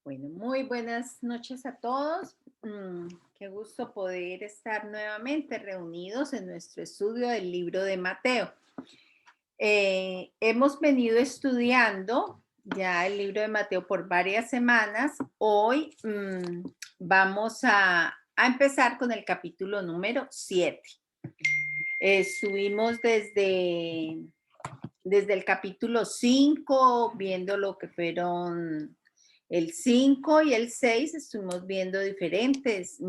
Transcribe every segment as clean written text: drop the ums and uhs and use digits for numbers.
Bueno, muy buenas noches a todos. Qué gusto poder estar nuevamente reunidos en nuestro estudio del libro de Mateo. Hemos venido estudiando ya el libro de Mateo por varias semanas. Hoy vamos a empezar con el capítulo número 7. Estuvimos desde el capítulo 5 viendo lo que fueron el 5 y el 6, estuvimos viendo diferentes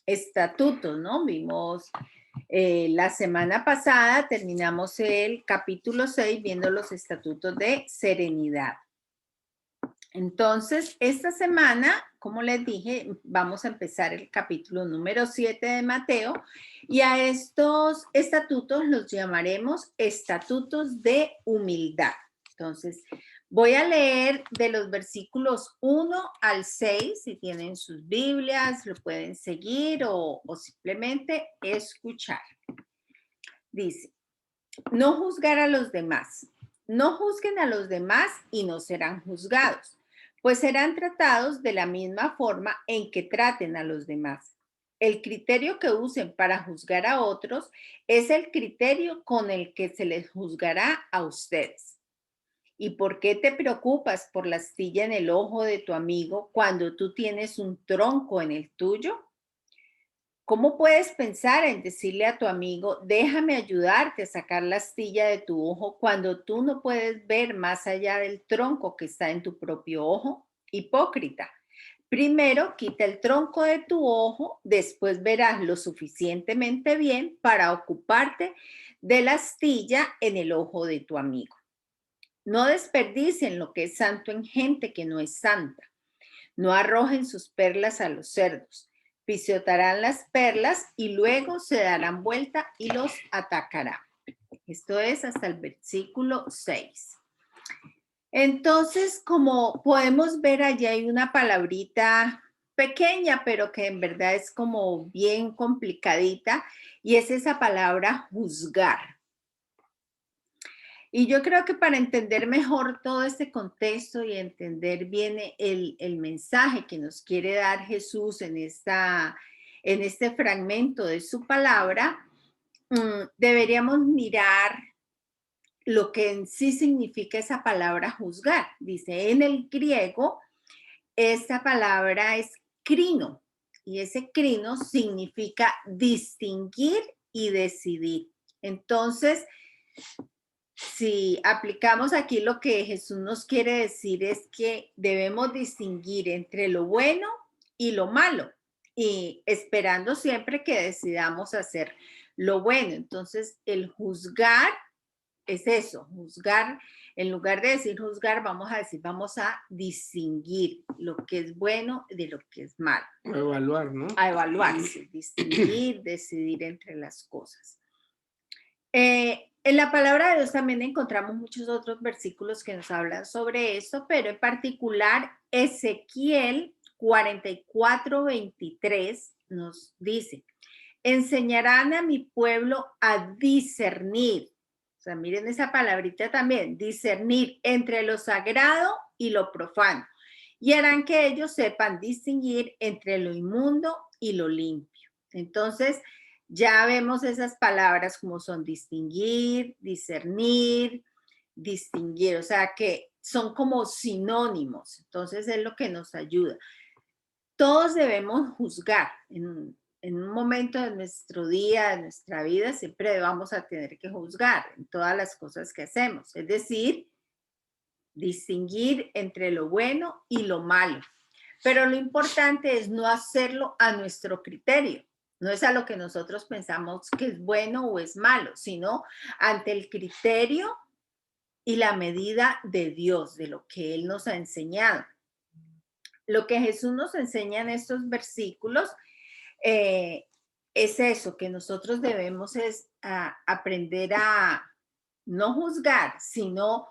estatutos, ¿no? Vimos la semana pasada, terminamos el capítulo 6 viendo los estatutos de serenidad. Entonces, esta semana, como les dije, vamos a empezar el capítulo número 7 de Mateo y a estos estatutos los llamaremos estatutos de humildad. Entonces, voy a leer de los versículos 1 al 6, si tienen sus Biblias, lo pueden seguir o simplemente escuchar. Dice, no juzgar a los demás. No juzguen a los demás y no serán juzgados, pues serán tratados de la misma forma en que traten a los demás. El criterio que usen para juzgar a otros es el criterio con el que se les juzgará a ustedes. ¿Y por qué te preocupas por la astilla en el ojo de tu amigo cuando tú tienes un tronco en el tuyo? ¿Cómo puedes pensar en decirle a tu amigo, déjame ayudarte a sacar la astilla de tu ojo cuando tú no puedes ver más allá del tronco que está en tu propio ojo? Hipócrita. Primero quita el tronco de tu ojo, después verás lo suficientemente bien para ocuparte de la astilla en el ojo de tu amigo. No desperdicien lo que es santo en gente que no es santa. No arrojen sus perlas a los cerdos. Pisotearán las perlas y luego se darán vuelta y los atacarán. Esto es hasta el versículo 6. Entonces, como podemos ver, allí hay una palabrita pequeña, pero que en verdad es como bien complicadita, y es esa palabra juzgar. Y yo creo que para entender mejor todo este contexto y entender bien el mensaje que nos quiere dar Jesús en este fragmento de su palabra, deberíamos mirar lo que en sí significa esa palabra juzgar. Dice, en el griego, esta palabra es crino, y ese crino significa distinguir y decidir. Entonces, si aplicamos aquí lo que Jesús nos quiere decir es que debemos distinguir entre lo bueno y lo malo y esperando siempre que decidamos hacer lo bueno. Entonces, el juzgar es eso, juzgar, en lugar de decir juzgar, vamos a decir, vamos a distinguir lo que es bueno de lo que es malo. A evaluar, ¿no? A evaluar, sí, distinguir, decidir entre las cosas. En la palabra de Dios también encontramos muchos otros versículos que nos hablan sobre esto, pero en particular Ezequiel 44:23 nos dice, enseñarán a mi pueblo a discernir. O sea, miren esa palabrita también, discernir entre lo sagrado y lo profano. Y harán que ellos sepan distinguir entre lo inmundo y lo limpio. Entonces, ya vemos esas palabras como son distinguir, discernir, distinguir, o sea que son como sinónimos. Entonces, es lo que nos ayuda. Todos debemos juzgar en un momento de nuestro día, de nuestra vida, siempre vamos a tener que juzgar en todas las cosas que hacemos. Es decir, distinguir entre lo bueno y lo malo. Pero lo importante es no hacerlo a nuestro criterio. No es a lo que nosotros pensamos que es bueno o es malo, sino ante el criterio y la medida de Dios, de lo que Él nos ha enseñado. Lo que Jesús nos enseña en estos versículos es eso, que nosotros debemos es aprender a no juzgar, sino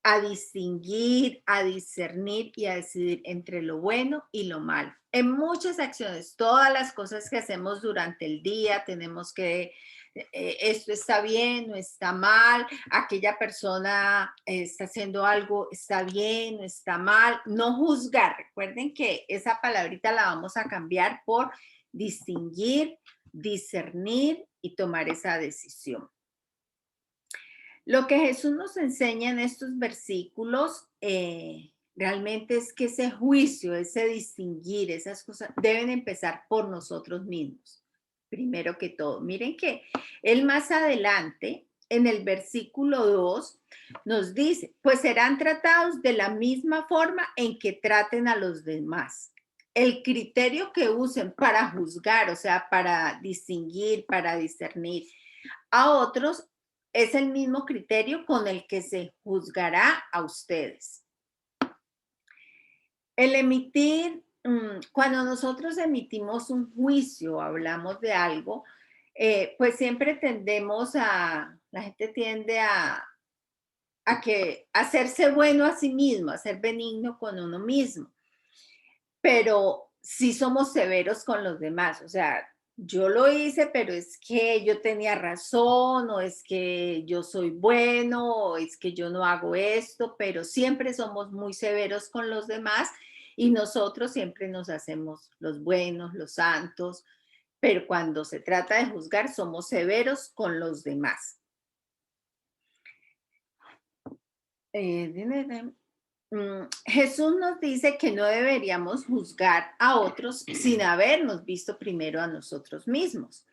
a distinguir, a discernir y a decidir entre lo bueno y lo malo. En muchas acciones, todas las cosas que hacemos durante el día, tenemos que esto está bien o está mal, aquella persona está haciendo algo, está bien o está mal. No juzgar. Recuerden que esa palabrita la vamos a cambiar por distinguir, discernir y tomar esa decisión. Lo que Jesús nos enseña en estos versículos realmente es que ese juicio, ese distinguir, esas cosas deben empezar por nosotros mismos, primero que todo. Miren que él más adelante, en el versículo 2, nos dice, pues serán tratados de la misma forma en que traten a los demás. El criterio que usen para juzgar, o sea, para distinguir, para discernir a otros, es el mismo criterio con el que se juzgará a ustedes. El emitir, cuando nosotros emitimos un juicio, hablamos de algo, pues siempre tendemos la gente tiende a hacerse bueno a sí mismo, a ser benigno con uno mismo, pero sí somos severos con los demás, o sea, yo lo hice, pero es que yo tenía razón, o es que yo soy bueno, o es que yo no hago esto, pero siempre somos muy severos con los demás y nosotros siempre nos hacemos los buenos, los santos, pero cuando se trata de juzgar, somos severos con los demás. Jesús nos dice que no deberíamos juzgar a otros sin habernos visto primero a nosotros mismos.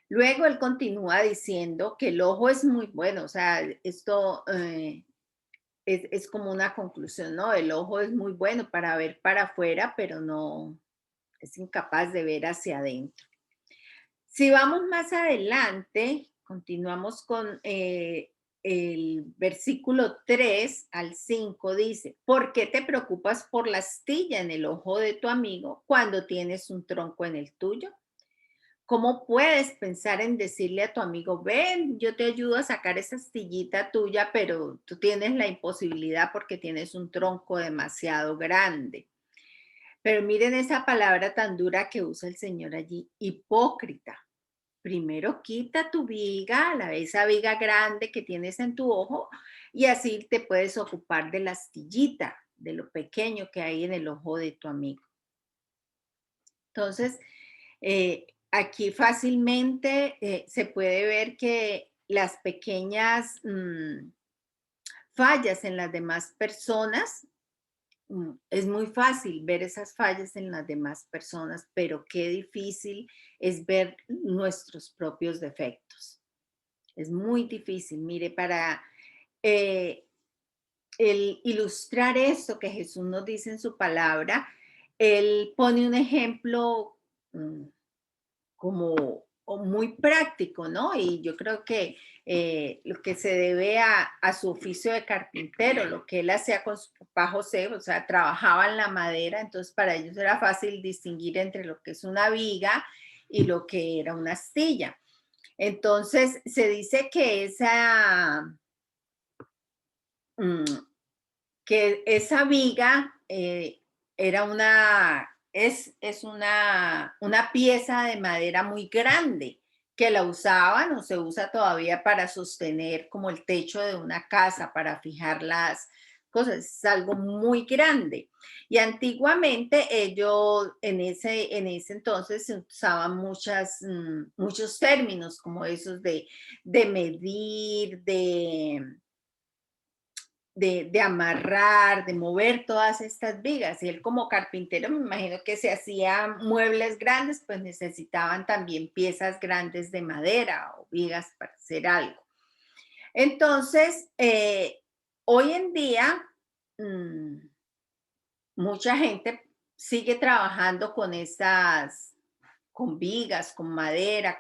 Luego él continúa diciendo que el ojo es muy bueno, o sea, esto es como una conclusión, ¿no? El ojo es muy bueno para ver para afuera, pero no es incapaz de ver hacia adentro. Si vamos más adelante, continuamos con el versículo 3 al 5, dice, ¿por qué te preocupas por la astilla en el ojo de tu amigo cuando tienes un tronco en el tuyo? ¿Cómo puedes pensar en decirle a tu amigo, ven, yo te ayudo a sacar esa astillita tuya, pero tú tienes la imposibilidad porque tienes un tronco demasiado grande? Pero miren esa palabra tan dura que usa el Señor allí, hipócrita. Primero quita tu viga, esa viga grande que tienes en tu ojo, y así te puedes ocupar de la astillita, de lo pequeño que hay en el ojo de tu amigo. Entonces, aquí fácilmente se puede ver que las pequeñas fallas en las demás personas, es muy fácil ver esas fallas en las demás personas, pero qué difícil es ver nuestros propios defectos. Es muy difícil. Mire, para eh, el ilustrar esto que Jesús nos dice en su palabra, él pone un ejemplo como muy práctico, ¿no? Y yo creo que lo que se debe a su oficio de carpintero, lo que él hacía con su papá José, o sea, trabajaba en la madera, entonces para ellos era fácil distinguir entre lo que es una viga y lo que era una astilla. Entonces, se dice que mm, esa viga era es una pieza de madera muy grande que la usaban o se usa todavía para sostener como el techo de una casa, para fijar las cosas. Es algo muy grande. Y antiguamente ellos, en ese entonces, se usaban muchos términos como esos de medir, de amarrar, de mover todas estas vigas. Y él como carpintero, me imagino que se hacían muebles grandes, pues necesitaban también piezas grandes de madera o vigas para hacer algo. Entonces, hoy en día, mmm, mucha gente sigue trabajando con esas, con vigas, con madera,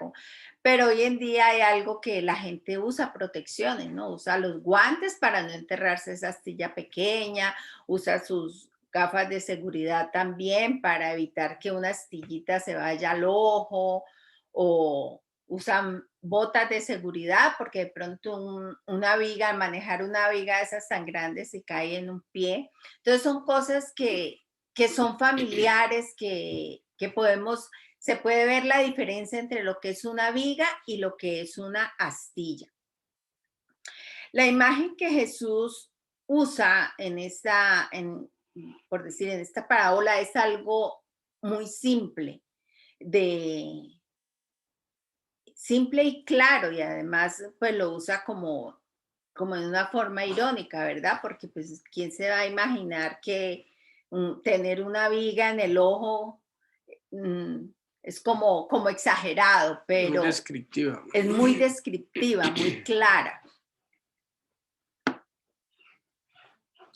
pero hoy en día hay algo que la gente usa protecciones, ¿no? Usa los guantes para no enterrarse esa astilla pequeña, usa sus gafas de seguridad también para evitar que una astillita se vaya al ojo, o usan botas de seguridad porque de pronto una viga, al manejar una viga de esas tan grandes, se cae en un pie. Entonces son cosas que son familiares, que podemos se puede ver la diferencia entre lo que es una viga y lo que es una astilla. La imagen que Jesús usa por decir, en esta parábola es algo muy simple, de simple y claro, y además pues lo usa como en una forma irónica, ¿verdad? Porque pues quién se va a imaginar que tener una viga en el ojo mm, es como exagerado, Muy pero descriptiva. es muy descriptiva, muy clara.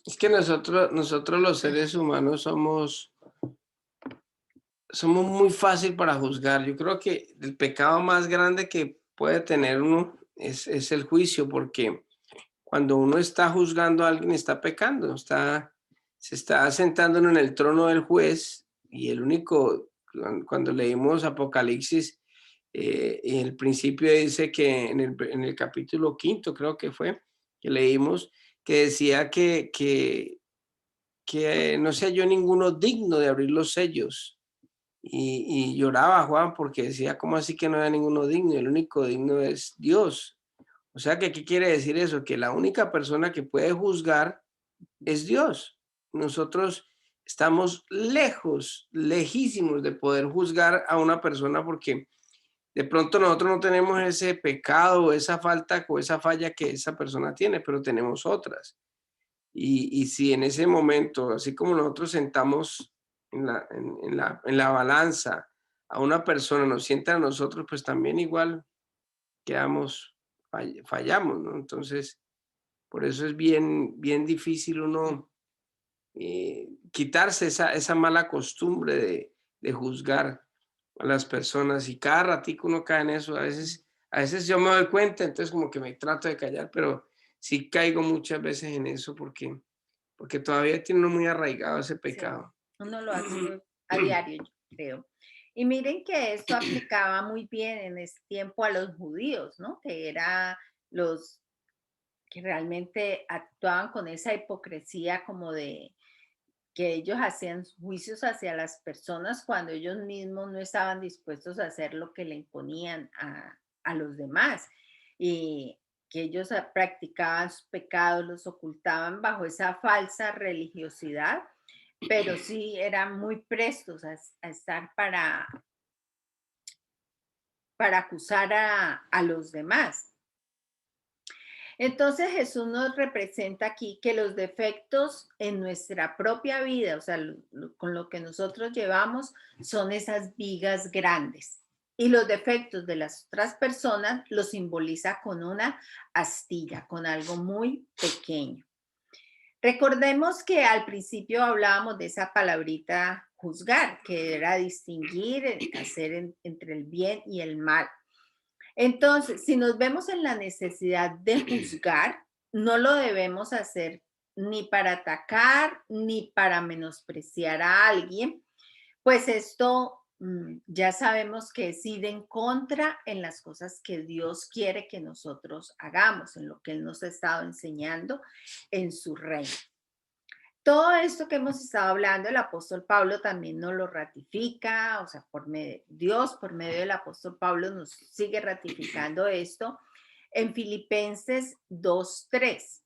Es que nosotros los seres humanos somos muy fácil para juzgar. Yo creo que el pecado más grande que puede tener uno es el juicio, porque cuando uno está juzgando a alguien está pecando, se está sentando en el trono del juez y el único, cuando leímos Apocalipsis, y el principio dice que en el capítulo quinto creo que fue, que leímos, que decía que no se halló ninguno digno de abrir los sellos. Y lloraba Juan porque decía, ¿cómo así que no hay ninguno digno? El único digno es Dios. O sea, ¿qué quiere decir eso? Que la única persona que puede juzgar es Dios. Nosotros estamos lejos, lejísimos de poder juzgar a una persona porque de pronto nosotros no tenemos ese pecado, esa falta o esa falla que esa persona tiene, pero tenemos otras. Y si en ese momento, así como nosotros sentamos en la balanza a una persona, nos sienta a nosotros, pues también igual quedamos, fallamos, ¿no? Entonces, por eso es bien difícil uno quitarse esa mala costumbre de juzgar a las personas y cada ratico uno cae en eso. A veces yo me doy cuenta, entonces como que me trato de callar, pero sí caigo muchas veces en eso porque todavía tiene uno muy arraigado ese Sí, pecado. uno lo hace a diario, yo creo. Y miren que esto aplicaba muy bien en ese tiempo a los judíos, ¿no? Que era los que realmente actuaban con esa hipocresía como de que ellos hacían juicios hacia las personas cuando ellos mismos no estaban dispuestos a hacer lo que le imponían a los demás. Y que ellos practicaban sus pecados, los ocultaban bajo esa falsa religiosidad, pero sí eran muy prestos a estar para acusar a los demás. Entonces Jesús nos representa aquí que los defectos en nuestra propia vida, o sea, con lo que nosotros llevamos, son esas vigas grandes. Y los defectos de las otras personas los simboliza con una astilla, con algo muy pequeño. Recordemos que al principio hablábamos de esa palabrita juzgar, que era distinguir, hacer entre el bien y el mal. Entonces, si nos vemos en la necesidad de juzgar, no lo debemos hacer ni para atacar ni para menospreciar a alguien, pues esto ya sabemos que es ir en contra en las cosas que Dios quiere que nosotros hagamos, en lo que Él nos ha estado enseñando en su reino. Todo esto que hemos estado hablando, el apóstol Pablo también nos lo ratifica, o sea, Dios por medio del apóstol Pablo nos sigue ratificando esto en Filipenses 2:3.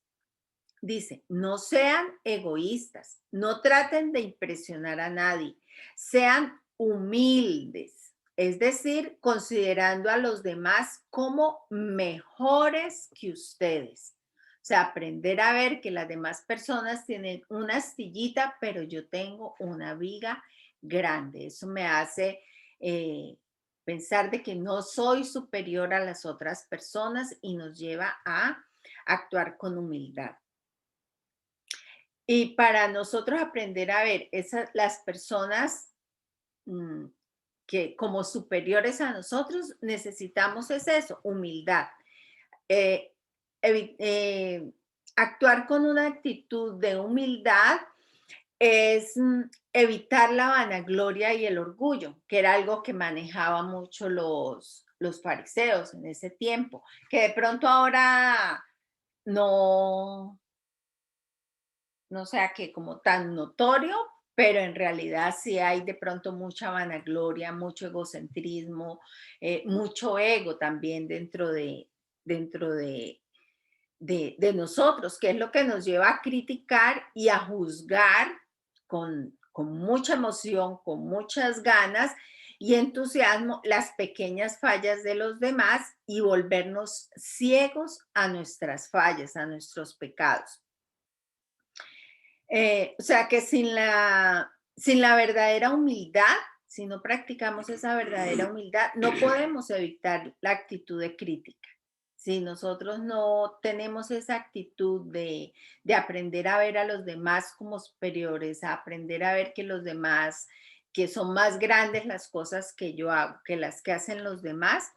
Dice, no sean egoístas, no traten de impresionar a nadie, sean humildes, es decir, considerando a los demás como mejores que ustedes. O sea, aprender a ver que las demás personas tienen una astillita, pero yo tengo una viga grande. Eso me hace pensar de que no soy superior a las otras personas y nos lleva a actuar con humildad. Y para nosotros aprender a ver las personas mm, que como superiores a nosotros, necesitamos es eso, humildad. Eh, actuar con una actitud de humildad es evitar la vanagloria y el orgullo, que era algo que manejaba mucho los fariseos en ese tiempo, que de pronto ahora no sea que como tan notorio, pero en realidad sí hay de pronto mucha vanagloria, mucho egocentrismo, mucho ego también dentro de nosotros, que es lo que nos lleva a criticar y a juzgar con mucha emoción, con muchas ganas y entusiasmo las pequeñas fallas de los demás y volvernos ciegos a nuestras fallas, a nuestros pecados. O sea que sin la verdadera humildad, si no practicamos esa verdadera humildad, no podemos evitar la actitud de crítica. Si nosotros no tenemos esa actitud de aprender a ver a los demás como superiores, a aprender a ver que los demás, que son más grandes las cosas que yo hago que las que hacen los demás,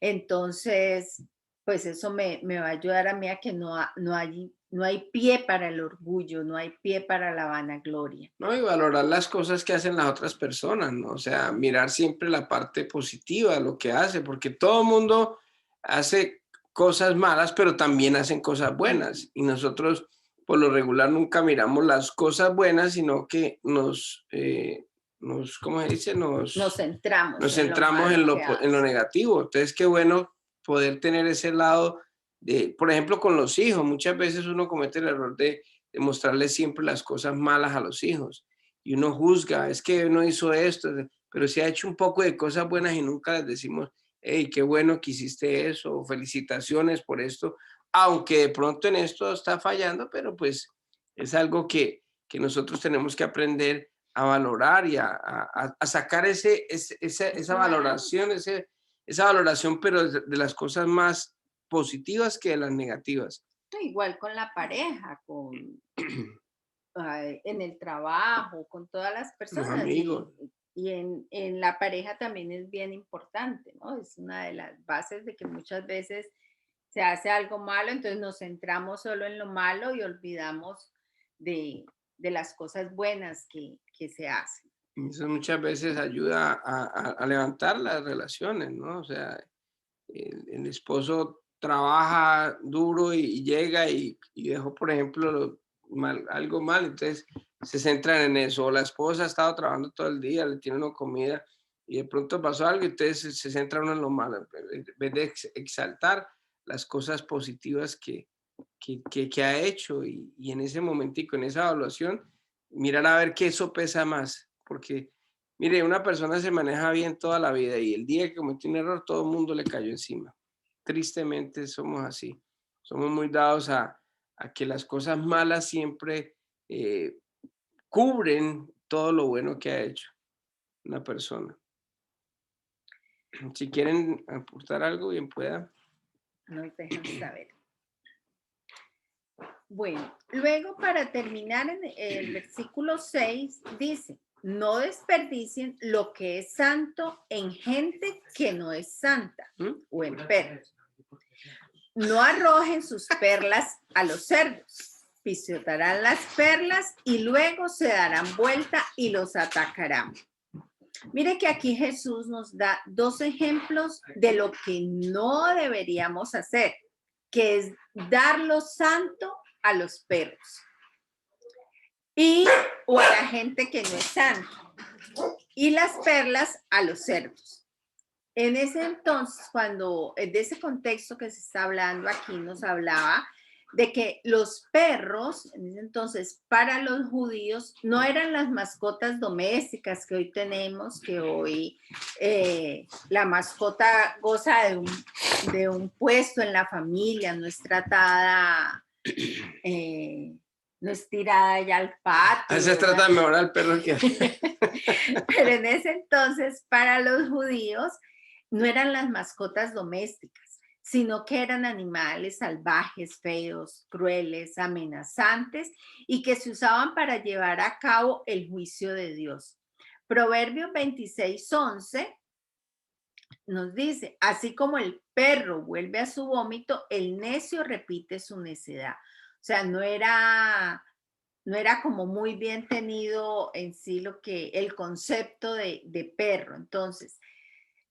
entonces, pues eso me va a ayudar a mí a que no hay pie para el orgullo, no hay pie para la vanagloria. ¿No? Y valorar las cosas que hacen las otras personas, ¿no? O sea, mirar siempre la parte positiva de lo que hace, porque todo el mundo hace cosas malas, pero también hacen cosas buenas. Y nosotros, por lo regular, nunca miramos las cosas buenas, sino que ¿cómo se dice? Nos centramos Nos en lo centramos malo que en lo hace. negativo. Entonces, qué bueno poder tener ese lado de, por ejemplo, con los hijos. Muchas veces uno comete el error de mostrarle siempre las cosas malas a los hijos. Y uno juzga, es que no hizo esto, pero se ha hecho un poco de cosas buenas y nunca les decimos, hey, qué bueno que hiciste eso, felicitaciones por esto, aunque de pronto en esto está fallando, pero pues es algo que nosotros tenemos que aprender a valorar y a sacar esa valoración, esa valoración, pero de las cosas más positivas que de las negativas. Igual con la pareja, en el trabajo, con todas las Los personas amigos. y en la pareja también es bien importante, ¿no? Es una de las bases de que muchas veces se hace algo malo, entonces nos centramos solo en lo malo y olvidamos de las cosas buenas que se hacen. Eso muchas veces ayuda a levantar las relaciones, ¿no? O sea, el esposo trabaja duro y llega y dejó, por ejemplo, algo mal, entonces se centran en eso. O la esposa ha estado trabajando todo el día, le tiene una comida y de pronto pasó algo, entonces se centra uno en lo malo, en vez de exaltar las cosas positivas que ha hecho y en ese momentico, en esa evaluación, mirar a ver qué eso pesa más, porque mire, una persona se maneja bien toda la vida y el día que cometió un error, todo el mundo le cayó encima. Tristemente somos así. Somos muy dados a que las cosas malas siempre eh, cubren todo lo bueno que ha hecho una persona. Si quieren aportar algo, bien pueda. Nos dejan saber. Bueno, luego para terminar en el versículo 6 dice, no desperdicien lo que es santo en gente que no es santa ¿Mm? o en perros. No arrojen sus perlas a los cerdos, pisotearán las perlas y luego se darán vuelta y los atacarán. Mire que aquí Jesús nos da dos ejemplos de lo que no deberíamos hacer, que es dar lo santo a los perros y o a la gente que no es santa y las perlas a los cerdos. En ese entonces, de ese contexto que se está hablando aquí, nos hablaba de que los perros, en ese entonces, para los judíos, no eran las mascotas domésticas que hoy tenemos, que hoy la mascota goza de un puesto en la familia, no es tratada, no es tirada ya al A patio, veces ¿verdad? trata mejor al perro que... Pero en ese entonces, para los judíos, no eran las mascotas domésticas, sino que eran animales salvajes, feos, crueles, amenazantes y que se usaban para llevar a cabo el juicio de Dios. Proverbios 26:11 nos dice, así como el perro vuelve a su vómito, el necio repite su necedad. O sea, no era como muy bien tenido en sí el concepto de perro. Entonces,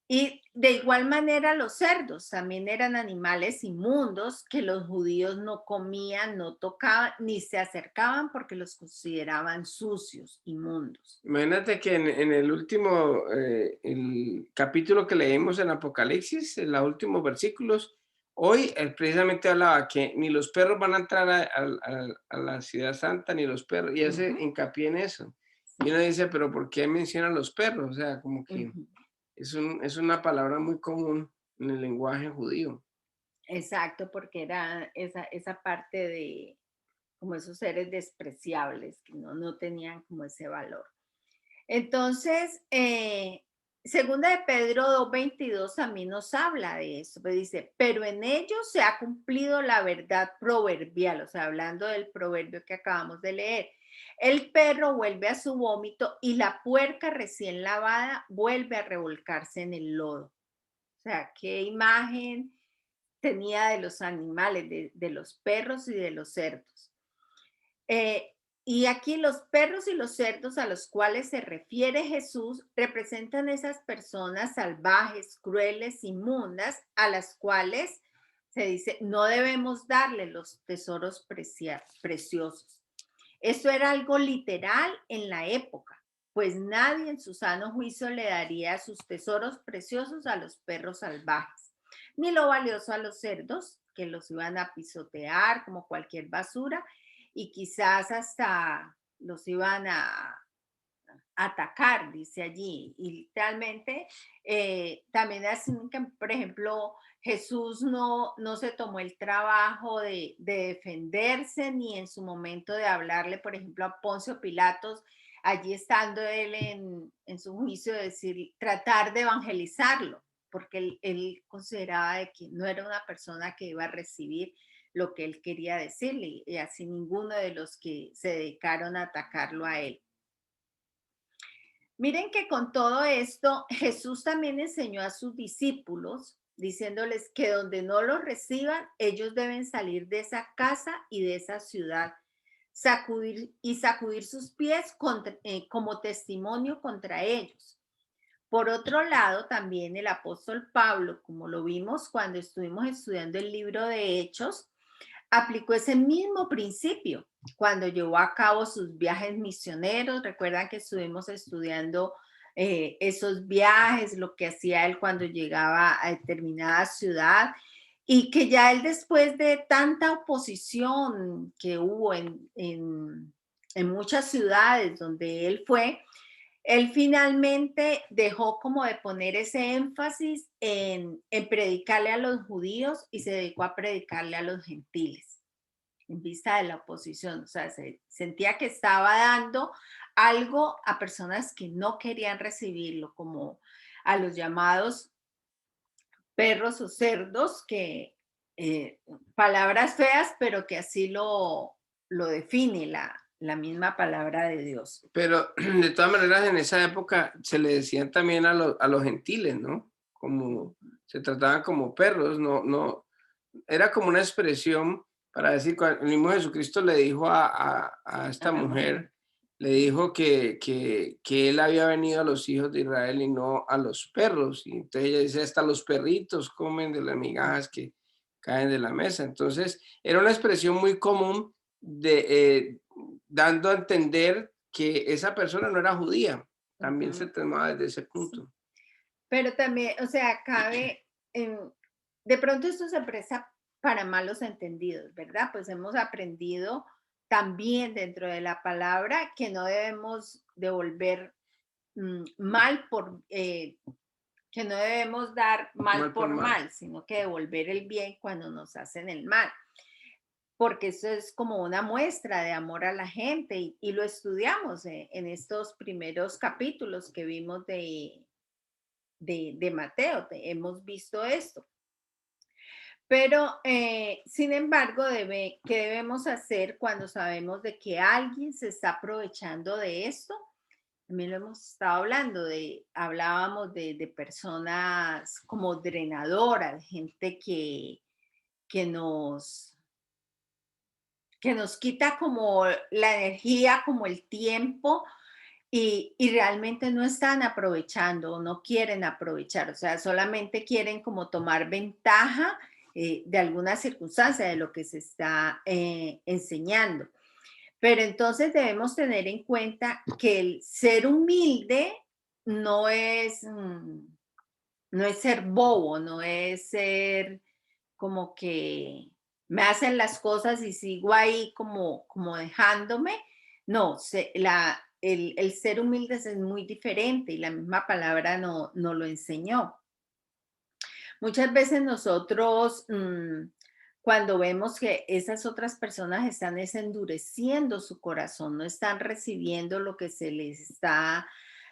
Y de igual manera los cerdos también eran animales inmundos que los judíos no comían, no tocaban, ni se acercaban porque los consideraban sucios, inmundos. Imagínate que en el último el capítulo que leímos en Apocalipsis, en los últimos versículos, hoy precisamente hablaba que ni los perros van a entrar a la ciudad santa, ni los perros, y hace Ujú, hincapié en eso. Y uno sí, dice, pero ¿por qué mencionan los perros? O sea, como que ujú. es una palabra muy común en el lenguaje judío. Exacto, porque era esa parte de como esos seres despreciables que no tenían como ese valor. Entonces, segunda de Pedro 2:22 también nos habla de eso, pues dice, pero en ellos se ha cumplido la verdad proverbial, o sea, hablando del proverbio que acabamos de leer. El perro vuelve a su vómito y la puerca recién lavada vuelve a revolcarse en el lodo. O sea, qué imagen tenía de los animales, de los perros y de los cerdos. Eh, y aquí los perros y los cerdos a los cuales se refiere Jesús representan esas personas salvajes, crueles, inmundas, a las cuales se dice no debemos darle los tesoros preciosos. Eso era algo literal en la época, pues nadie en su sano juicio le daría sus tesoros preciosos a los perros salvajes, ni lo valioso a los cerdos, que los iban a pisotear como cualquier basura y quizás hasta los iban a atacar, dice allí. Y literalmente también así que, por ejemplo, Jesús no se tomó el trabajo de defenderse ni en su momento de hablarle, por ejemplo, a Poncio Pilatos, allí estando él en su juicio, decir, tratar de evangelizarlo, porque él consideraba de que no era una persona que iba a recibir lo que él quería decirle, y así ninguno de los que se dedicaron a atacarlo a él. Miren que con todo esto, Jesús también enseñó a sus discípulos, diciéndoles que donde no los reciban, ellos deben salir de esa casa y de esa ciudad, sacudir sus pies como testimonio contra ellos. Por otro lado, también el apóstol Pablo, como lo vimos cuando estuvimos estudiando el libro de Hechos, aplicó ese mismo principio cuando llevó a cabo sus viajes misioneros. Recuerdan que estuvimos estudiando esos viajes, lo que hacía él cuando llegaba a determinada ciudad y que ya él después de tanta oposición que hubo en muchas ciudades donde él fue, él finalmente dejó como de poner ese énfasis en predicarle a los judíos y se dedicó a predicarle a los gentiles en vista de la oposición. O sea, se sentía que estaba dando algo a personas que no querían recibirlo, como a los llamados perros o cerdos, que palabras feas, pero que así lo define la misma palabra de Dios. Pero de todas maneras, en esa época se le decían también a los gentiles, ¿no? Como se trataban como perros, no, era como una expresión para decir, cuando el mismo Jesucristo le dijo a A esta la mujer. mujer, le dijo que él había venido a los hijos de Israel y no a los perros. Y entonces ella dice, hasta los perritos comen de las migajas que caen de la mesa. Entonces, era una expresión muy común dando a entender que esa persona no era judía. También se Ujú. tomaba desde ese Sí. punto. Pero también, o sea, de pronto esto se presta para malos entendidos, ¿verdad? Pues hemos aprendido también dentro de la palabra que no debemos devolver mal que no debemos dar mal Mal por por mal. mal, sino que devolver el bien cuando nos hacen el mal, porque eso es como una muestra de amor a la gente y lo estudiamos en estos primeros capítulos que vimos de Mateo, hemos visto esto. Pero, sin embargo, ¿qué debemos hacer cuando sabemos de que alguien se está aprovechando de esto? También lo hemos estado hablando, hablábamos de personas como drenadoras, gente que nos, que nos quita como la energía, como el tiempo, y realmente no están aprovechando o no quieren aprovechar, o sea, solamente quieren como tomar ventaja de alguna circunstancia de lo que se está enseñando. Pero entonces debemos tener en cuenta que el ser humilde no es, no es ser bobo, no es ser como que me hacen las cosas y sigo ahí como dejándome. No, el ser humilde es muy diferente y la misma palabra no lo enseñó. Muchas veces nosotros, cuando vemos que esas otras personas están endureciendo su corazón, no están recibiendo lo que se les está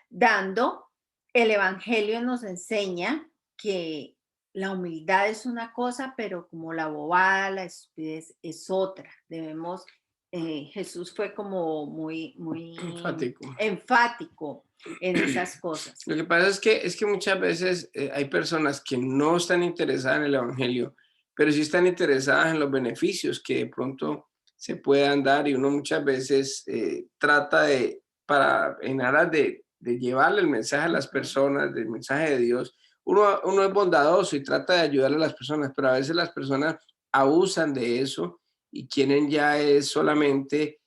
dando, el Evangelio nos enseña que la humildad es una cosa, pero como la bobada, la estupidez es otra. Debemos, Jesús fue como muy Enfático. enfático en esas cosas. Lo que pasa es que muchas veces hay personas que no están interesadas en el evangelio, pero sí están interesadas en los beneficios que de pronto se puedan dar y uno muchas veces trata de, en aras de llevarle el mensaje a las personas, del mensaje de Dios, uno es bondadoso y trata de ayudarle a las personas, pero a veces las personas abusan de eso y quieren ya es solamente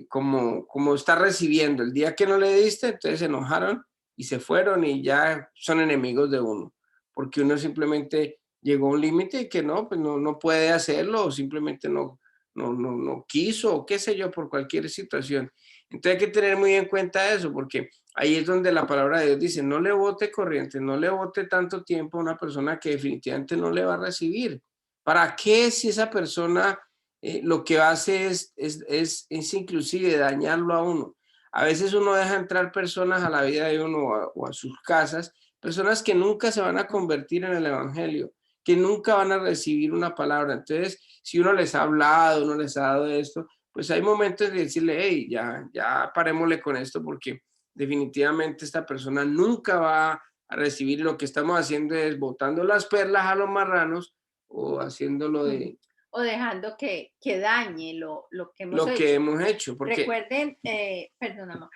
como está recibiendo. El día que no le diste, entonces se enojaron y se fueron y ya son enemigos de uno, porque uno simplemente llegó a un límite que no, pues no puede hacerlo o simplemente no quiso o qué sé yo, por cualquier situación. Entonces hay que tener muy en cuenta eso, porque ahí es donde la palabra de Dios dice, no le bote corriente, no le bote tanto tiempo a una persona que definitivamente no le va a recibir. ¿Para qué si esa persona lo que hace es inclusive dañarlo a uno? A veces uno deja entrar personas a la vida de uno o a sus casas, personas que nunca se van a convertir en el evangelio, que nunca van a recibir una palabra. Entonces, si uno les ha hablado, uno les ha dado esto, pues hay momentos de decirle, hey, ya parémosle con esto porque definitivamente esta persona nunca va a recibir. Lo que estamos haciendo es botando las perlas a los marranos o haciéndolo Mm. de O dejando que dañe lo que hemos lo que hecho. hemos hecho, porque Recuerden, perdón, amor,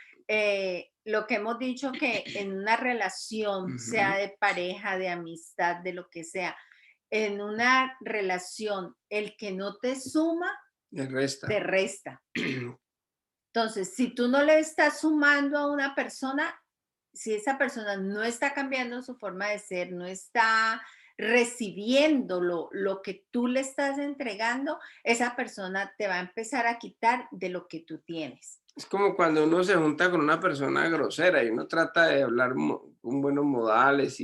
lo que hemos dicho que en una relación, sea ujú, de pareja, de amistad, de lo que sea, en una relación, el que no te suma, le te resta. resta. Entonces, si tú no le estás sumando a una persona, si esa persona no está cambiando su forma de ser, no está recibiendo lo que tú le estás entregando, esa persona te va a empezar a quitar de lo que tú tienes. Es como cuando uno se junta con una persona grosera y uno trata de hablar con buenos modales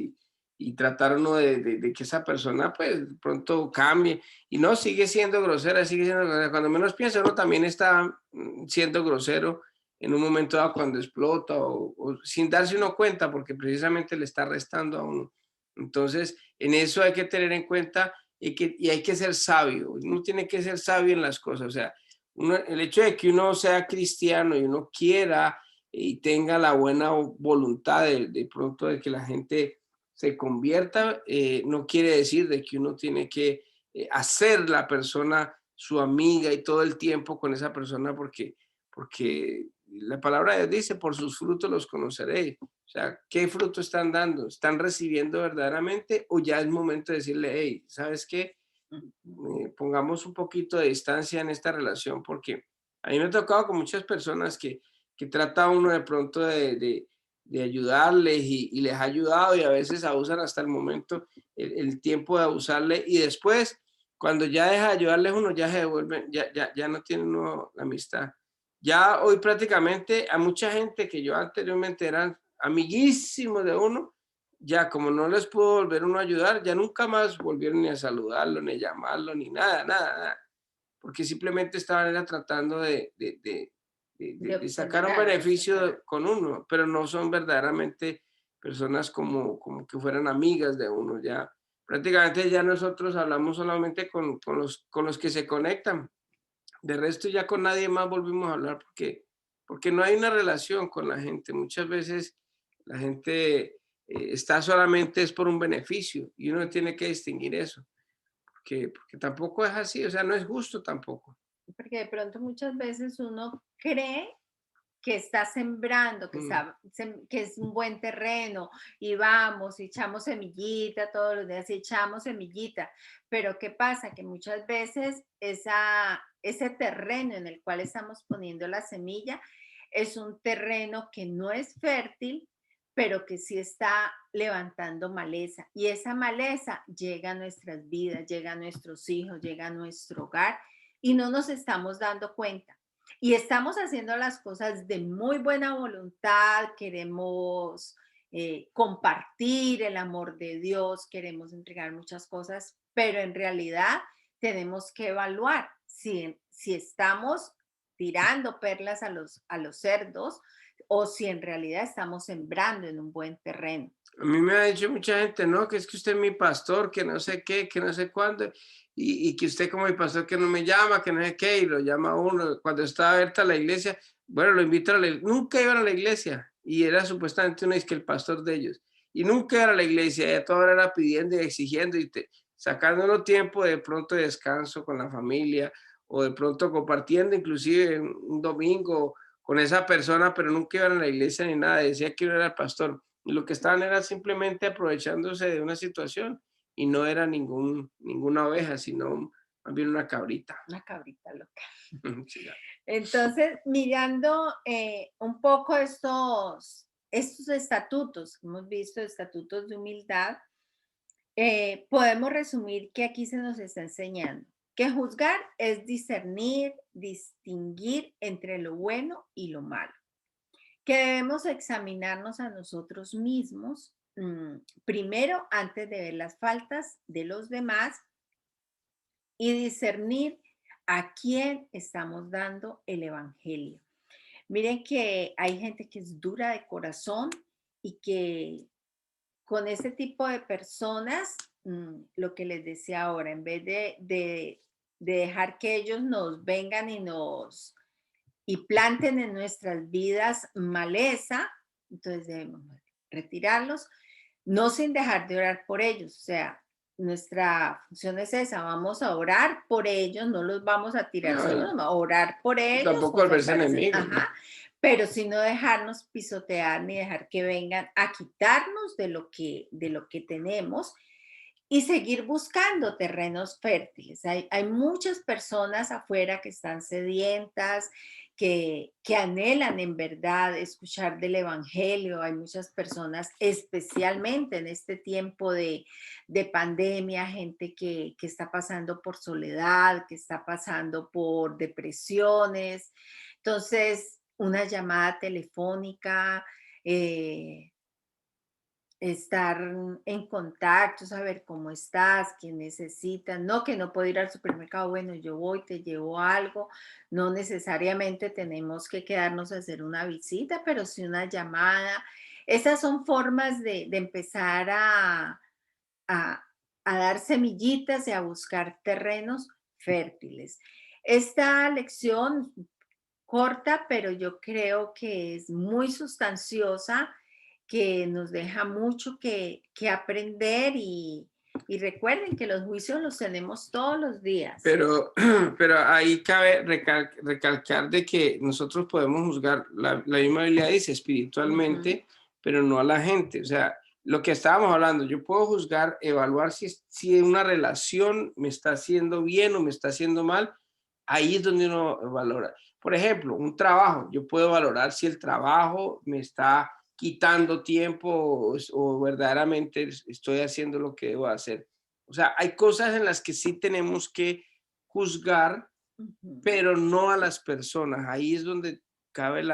y tratar uno de que esa persona pues pronto cambie y no sigue siendo grosera, sigue siendo grosera. Cuando menos piensa uno también está siendo grosero en un momento dado cuando explota o sin darse uno cuenta porque precisamente le está restando a uno. Entonces, en eso hay que tener en cuenta y hay que ser sabio. Uno tiene que ser sabio en las cosas. O sea, el hecho de que uno sea cristiano y uno quiera y tenga la buena voluntad de pronto de que la gente se convierta, no quiere decir de que uno tiene que hacer la persona su amiga y todo el tiempo con esa persona porque la palabra de Dios dice, por sus frutos los conoceréis. O sea, ¿qué fruto están dando? ¿Están recibiendo verdaderamente o ya es momento de decirle, hey, ¿sabes qué? Pongamos un poquito de distancia en esta relación, porque a mí me ha tocado con muchas personas que trata uno de pronto de ayudarles y les ha ayudado y a veces abusan hasta el momento, el tiempo de abusarle y después, cuando ya deja de ayudarles uno, ya se devuelven, ya no tienen uno la amistad. Ya hoy prácticamente a mucha gente que yo anteriormente eran amiguísimos de uno, ya como no les pudo volver uno a ayudar, ya nunca más volvieron ni a saludarlo, ni a llamarlo, ni nada, porque simplemente estaban era tratando De de obtener sacar un algo, beneficio con uno, pero no son verdaderamente personas como que fueran amigas de uno, ya prácticamente ya nosotros hablamos solamente con los que se conectan, de resto ya con nadie más volvimos a hablar porque no hay una relación con la gente. Muchas veces la gente está solamente es por un beneficio y uno tiene que distinguir eso, porque tampoco es así, o sea, no es justo tampoco. porque de pronto muchas veces uno cree que está sembrando, que es un buen terreno, y vamos, y echamos semillita todos los días, y echamos semillita. Pero ¿qué pasa? Que muchas veces ese terreno en el cual estamos poniendo la semilla es un terreno que no es fértil, pero que sí está levantando maleza. Y esa maleza llega a nuestras vidas, llega a nuestros hijos, llega a nuestro hogar, y no nos estamos dando cuenta. Y estamos haciendo las cosas de muy buena voluntad, queremos compartir el amor de Dios, queremos entregar muchas cosas, pero en realidad tenemos que evaluar si estamos tirando perlas a los cerdos o si en realidad estamos sembrando en un buen terreno. A mí me ha dicho mucha gente, no, que es que usted es mi pastor, que no sé qué, que no sé cuándo, y que usted como mi pastor que no me llama, que no sé qué, y lo llama a uno. Cuando estaba abierta la iglesia, bueno, lo invito a la iglesia, nunca iban a la iglesia, y era supuestamente uno es que el pastor de ellos, y nunca era a la iglesia, y toda hora era pidiendo y exigiendo, y sacándolo tiempo de pronto de descanso con la familia, o de pronto compartiendo inclusive un domingo con esa persona, pero nunca iban a la iglesia ni nada, decía que uno era el pastor. Y lo que estaban era simplemente aprovechándose de una situación y no era ninguna oveja, sino más bien una cabrita. Una cabrita loca. Sí, ya. Entonces, mirando un poco estos estatutos, hemos visto estatutos de humildad, podemos resumir que aquí se nos está enseñando que juzgar es discernir, distinguir entre lo bueno y lo malo, que debemos examinarnos a nosotros mismos primero antes de ver las faltas de los demás y discernir a quién estamos dando el evangelio. Miren que hay gente que es dura de corazón y que con ese tipo de personas, lo que les decía ahora, en vez de dejar que ellos nos vengan y planten en nuestras vidas maleza, entonces debemos retirarlos, no sin dejar de orar por ellos. O sea, nuestra función es esa, vamos a orar por ellos, no los vamos a tirar No, solos, a orar por ellos, tampoco volverse enemigos. ajá, pero sin no dejarnos pisotear ni dejar que vengan a quitarnos de lo que tenemos y seguir buscando terrenos fértiles. Hay muchas personas afuera que están sedientas, que anhelan en verdad escuchar del Evangelio. Hay muchas personas, especialmente en este tiempo de pandemia, gente que está pasando por soledad, que está pasando por depresiones. Entonces, una llamada telefónica, estar en contacto, saber cómo estás, qué necesitas, no que no puedo ir al supermercado, bueno, yo voy, te llevo algo, no necesariamente tenemos que quedarnos a hacer una visita, pero sí una llamada. Esas son formas de empezar a, a dar semillitas y a buscar terrenos fértiles. Esta lección corta, pero yo creo que es muy sustanciosa, que nos deja mucho que aprender y recuerden que los juicios los tenemos todos los días. Pero ahí cabe recalcar de que nosotros podemos juzgar, la misma Biblia dice espiritualmente, pero no a la gente. O sea, lo que estábamos hablando, yo puedo juzgar, evaluar si una relación me está haciendo bien o me está haciendo mal. Ahí es donde uno valora. Por ejemplo, un trabajo, yo puedo valorar si el trabajo me está quitando tiempo o verdaderamente estoy haciendo lo que debo hacer. O sea, hay cosas en las que sí tenemos que juzgar, pero no a las personas. Ahí es donde cabe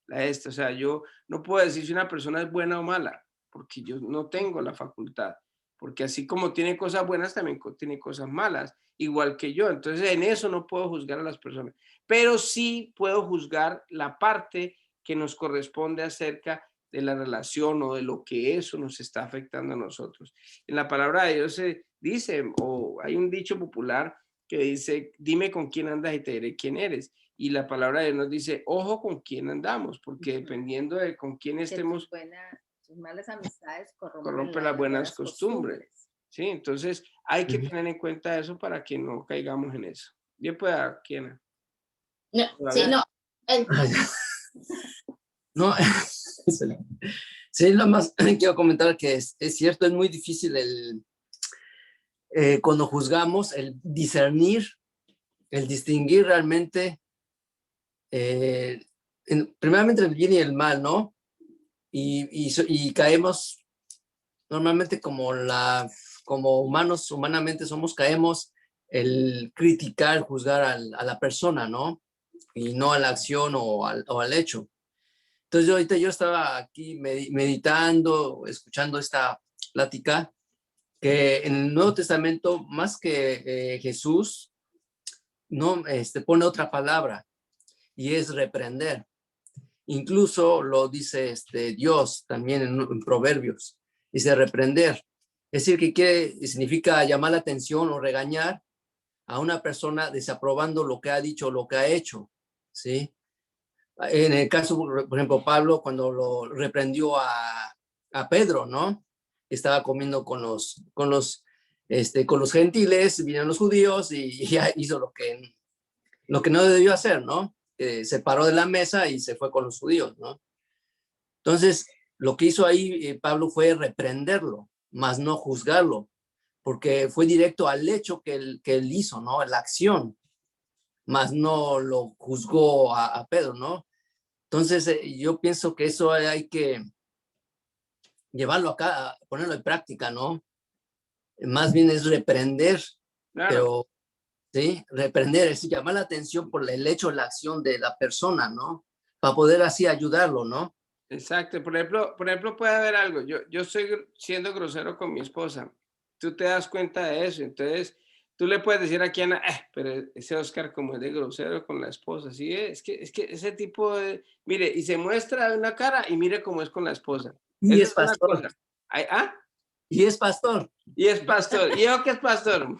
esta. O sea, yo no puedo decir si una persona es buena o mala, porque yo no tengo la facultad. Porque así como tiene cosas buenas, también tiene cosas malas, igual que yo. Entonces, en eso no puedo juzgar a las personas. Pero sí puedo juzgar la parte que nos corresponde acerca de la relación o de lo que eso nos está afectando a nosotros. En la palabra de Dios se dice, o hay un dicho popular que dice, dime con quién andas y te diré quién eres. Y la palabra de Dios nos dice, ojo con quién andamos, porque dependiendo de con quién estemos, sus malas amistades corrompe las buenas costumbres. ¿Sí? Entonces hay que tener en cuenta eso para que no caigamos en eso. Bien, pues, Kiana. No, sí, no. No, sí, lo más quiero comentar que es cierto, es muy difícil cuando juzgamos, el discernir, el distinguir realmente, primeramente el bien y el mal, ¿no? Y caemos normalmente como humanos, humanamente caemos el criticar, juzgar a la persona, ¿no? Y no a la acción o al hecho. Entonces yo estaba aquí meditando, escuchando esta plática, que en el Nuevo Testamento, más que Jesús, no pone otra palabra, y es reprender. Incluso lo dice Dios también en Proverbios, dice reprender. Es decir, significa llamar la atención o regañar a una persona desaprobando lo que ha dicho o lo que ha hecho, ¿sí? En el caso, por ejemplo, Pablo, cuando lo reprendió a Pedro, ¿no? Estaba comiendo con los gentiles, vinieron los judíos y ya hizo lo que no debió hacer, ¿no? Se paró de la mesa y se fue con los judíos, ¿no? Entonces, lo que hizo ahí Pablo fue reprenderlo, más no juzgarlo, porque fue directo al hecho que él hizo, ¿no? La acción, más no lo juzgó a Pedro, ¿no? Entonces, yo pienso que eso hay que llevarlo acá, ponerlo en práctica, ¿no? Más bien es reprender, Claro. pero, ¿sí? Reprender, es decir, llamar la atención por el hecho, la acción de la persona, ¿no? Para poder así ayudarlo, ¿no? Exacto. Por ejemplo, puede haber algo. Yo estoy siendo grosero con mi esposa. Tú te das cuenta de eso. Entonces, tú le puedes decir aquí a Ana, pero ese Oscar como es de grosero con la esposa. Sí, es que ese tipo de... Mire, y se muestra una cara y mire cómo es con la esposa. Y Esa es es una pastor. cosa. ¿Ah? Y es pastor. Y es pastor. ¿Y yo qué es pastor?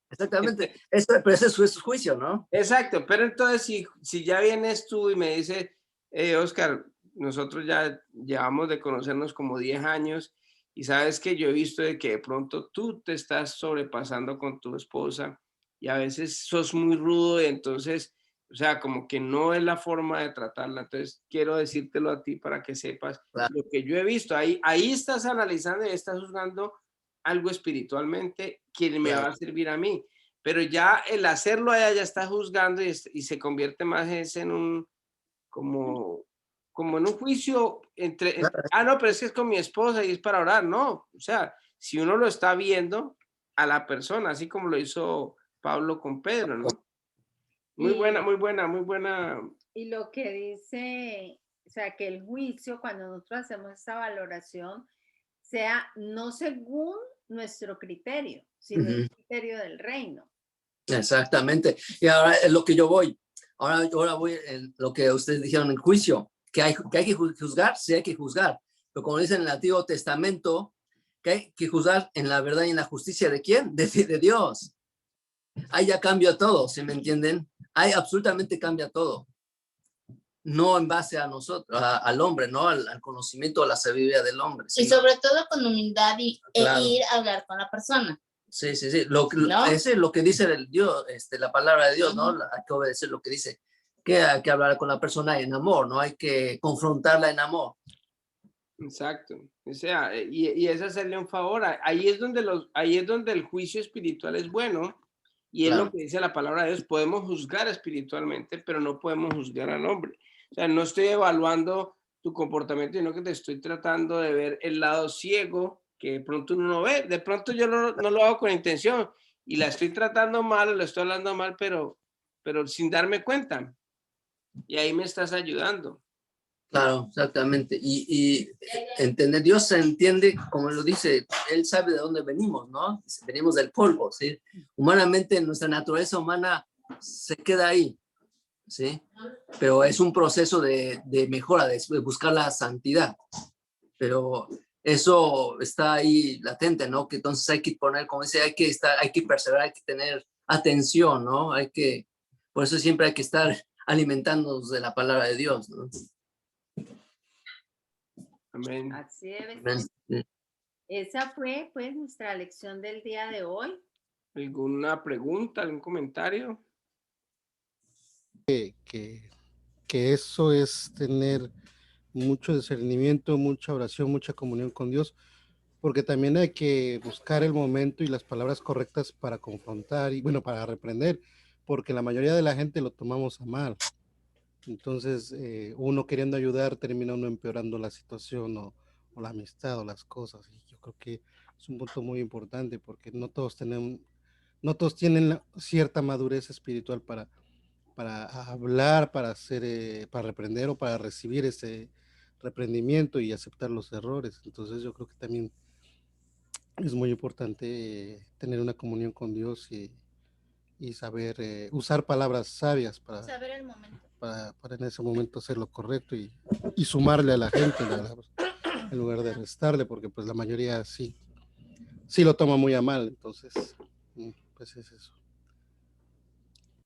Exactamente. Pero ese es su juicio, ¿no? Exacto, pero entonces si ya vienes tú y me dices, Oscar, nosotros ya llevamos de conocernos como 10 años y sabes que yo he visto de que de pronto tú te estás sobrepasando con tu esposa y a veces sos muy rudo y entonces, o sea, como que no es la forma de tratarla. Entonces quiero decírtelo a ti para que sepas Claro. lo que yo he visto. Ahí estás analizando y estás juzgando algo espiritualmente que me va a servir a mí. Pero ya el hacerlo allá ya está juzgando y se convierte más en un, como en un juicio no, pero es que es con mi esposa y es para orar, no. O sea, si uno lo está viendo a la persona, así como lo hizo Pablo con Pedro, ¿no? Muy buena, muy buena, muy buena. Y lo que dice, o sea, que el juicio, cuando nosotros hacemos esta valoración, sea no según nuestro criterio, sino el criterio del reino. Exactamente. Y ahora es lo que yo voy. Ahora voy en lo que ustedes dijeron en juicio, que hay que juzgar, sí hay que juzgar. Pero como dicen en el Antiguo Testamento, que hay que juzgar en la verdad y en la justicia ¿de quién? De Dios. Ahí ya cambia todo, ¿sí me entienden? Ahí absolutamente cambia todo. No en base a nosotros, al hombre, ¿no? Al conocimiento, a la sabiduría del hombre. Y sobre todo con humildad Claro. e ir a hablar con la persona. Sí. ¿No? Ese es lo que dice el Dios, la palabra de Dios, ¿no? Hay que obedecer lo que dice. Que hay que hablar con la persona en amor, ¿no? Hay que confrontarla en amor. Exacto. O sea, y es hacerle un favor. Ahí es donde el juicio espiritual es bueno. Y es lo que dice la palabra de Dios. Podemos juzgar espiritualmente, pero no podemos juzgar al hombre. O sea, no estoy evaluando tu comportamiento, sino que te estoy tratando de ver el lado ciego que de pronto uno no ve. De pronto yo no lo hago con intención y la estoy tratando mal, o lo estoy hablando mal, pero sin darme cuenta. Y ahí me estás ayudando. Claro, exactamente. Y entender, Dios se entiende, como lo dice, Él sabe de dónde venimos, ¿no? Venimos del polvo, ¿sí? Humanamente, nuestra naturaleza humana se queda ahí, ¿sí? Pero es un proceso de mejora, de buscar la santidad. Pero eso está ahí latente, ¿no? Que entonces hay que poner, como dice, hay que perseverar, hay que tener atención, ¿no? Por eso siempre hay que estar alimentándonos de la palabra de Dios, ¿no? Amén. Así debe ser. Esa fue pues nuestra lección del día de hoy. ¿Alguna pregunta, algún comentario? Que eso es tener mucho discernimiento, mucha oración, mucha comunión con Dios, porque también hay que buscar el momento y las palabras correctas para confrontar y, bueno, para reprender, porque la mayoría de la gente lo tomamos a mal. Entonces, uno queriendo ayudar termina uno empeorando la situación o la amistad o las cosas. Y yo creo que es un punto muy importante porque no todos tienen cierta madurez espiritual para hablar, para hacer, para reprender o para recibir ese reprendimiento y aceptar los errores. Entonces, yo creo que también es muy importante tener una comunión con Dios y saber usar palabras sabias Saber el momento. para en ese momento hacer lo correcto y sumarle a la gente, en lugar de restarle, porque pues la mayoría sí lo toma muy a mal. Entonces, pues es eso.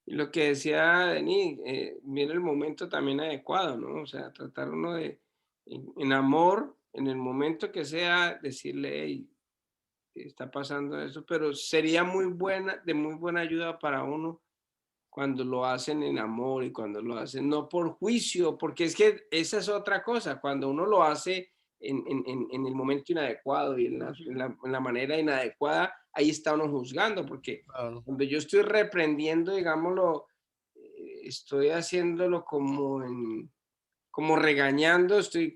Y lo que decía Denis, viene el momento también adecuado, ¿no? O sea, tratar uno de, en amor, en el momento que sea, decirle, hey, está pasando eso, pero sería de muy buena ayuda para uno cuando lo hacen en amor y cuando lo hacen no por juicio, porque es que esa es otra cosa, cuando uno lo hace en el momento inadecuado y en la manera inadecuada, ahí está uno juzgando, porque Claro. cuando yo estoy reprendiendo, digámoslo, estoy haciéndolo como regañando, estoy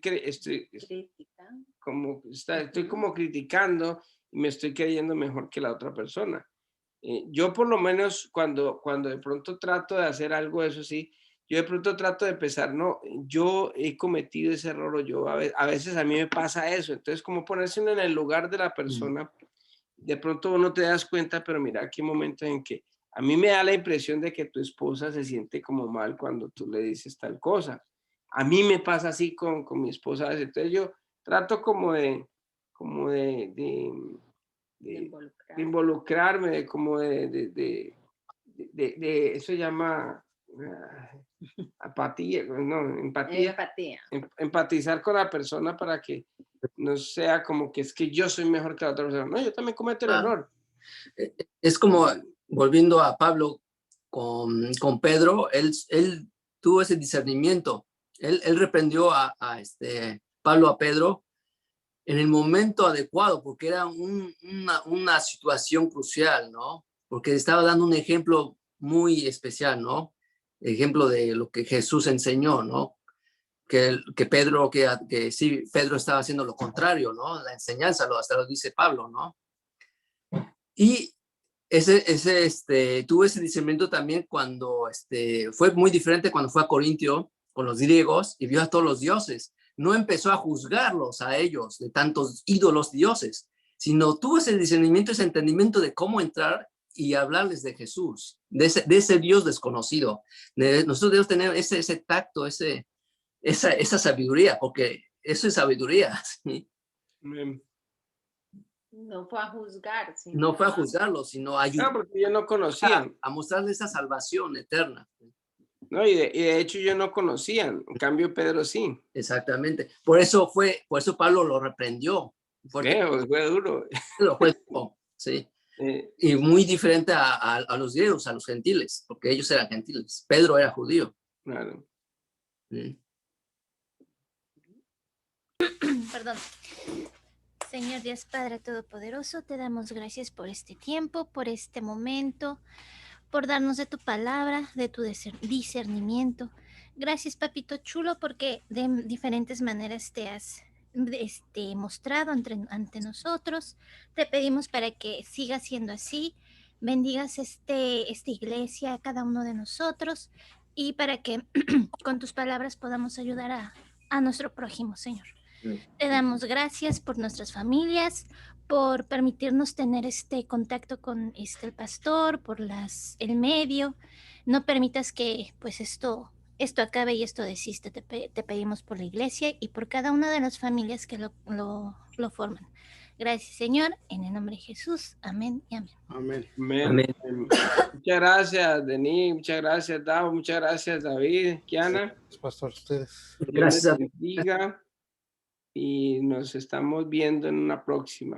como criticando y me estoy creyendo mejor que la otra persona. Yo por lo menos cuando de pronto trato de hacer algo, eso sí, yo de pronto trato de pensar, no, yo he cometido ese error o yo a veces a mí me pasa eso, entonces como ponerse en el lugar de la persona, de pronto no te das cuenta, pero mira, aquí hay momentos en que a mí me da la impresión de que tu esposa se siente como mal cuando tú le dices tal cosa. A mí me pasa así con mi esposa, entonces yo trato como de involucrarme, como de eso se llama apatía, no, empatía, empatizar con la persona para que no sea como que es que yo soy mejor que la otra persona. No, yo también cometo el error. Es como, volviendo a Pablo con Pedro, él tuvo ese discernimiento. Él reprendió a Pablo a Pedro en el momento adecuado, porque era una situación crucial, ¿no? Porque estaba dando un ejemplo muy especial, ¿no? Ejemplo de lo que Jesús enseñó, ¿no? Que Pedro, que sí, Pedro estaba haciendo lo contrario, ¿no? La enseñanza, hasta lo dice Pablo, ¿no? Y tuvo ese discernimiento también cuando fue muy diferente cuando fue a Corintio con los griegos y vio a todos los dioses. No empezó a juzgarlos a ellos de tantos ídolos dioses, sino tuvo ese discernimiento, ese entendimiento de cómo entrar y hablarles de Jesús, de ese Dios desconocido. Nosotros debemos tener ese tacto, esa sabiduría, porque eso es sabiduría. ¿Sí? No fue a juzgar, No fue a juzgarlos, sino a ayudar. No, porque ellos no conocían. A mostrarles esa salvación eterna. No, y de hecho ellos no conocían. En cambio, Pedro sí. Exactamente. Por eso Pablo lo reprendió. Fue duro. Lo fue, sí. Y muy diferente a los griegos, a los gentiles, porque ellos eran gentiles. Pedro era judío. Claro. Sí. Perdón. Señor Dios Padre Todopoderoso, te damos gracias por este tiempo, por este momento, por darnos de tu palabra, de tu discernimiento. Gracias, Papito Chulo, porque de diferentes maneras te has mostrado ante nosotros. Te pedimos para que siga siendo así. Bendigas esta iglesia, a cada uno de nosotros, y para que con tus palabras podamos ayudar a nuestro prójimo, Señor. Te damos gracias por nuestras familias, por permitirnos tener este contacto con el pastor, por el medio. No permitas que pues esto acabe y esto desiste. Te pedimos por la iglesia y por cada una de las familias que lo forman. Gracias, Señor, en el nombre de Jesús. Amén y amén. Amén. Amén. Muchas gracias, Denis. Muchas gracias, Davo. Muchas gracias, David, Kiana. Pastor, ustedes. Gracias. Dios les bendiga y nos estamos viendo en una próxima.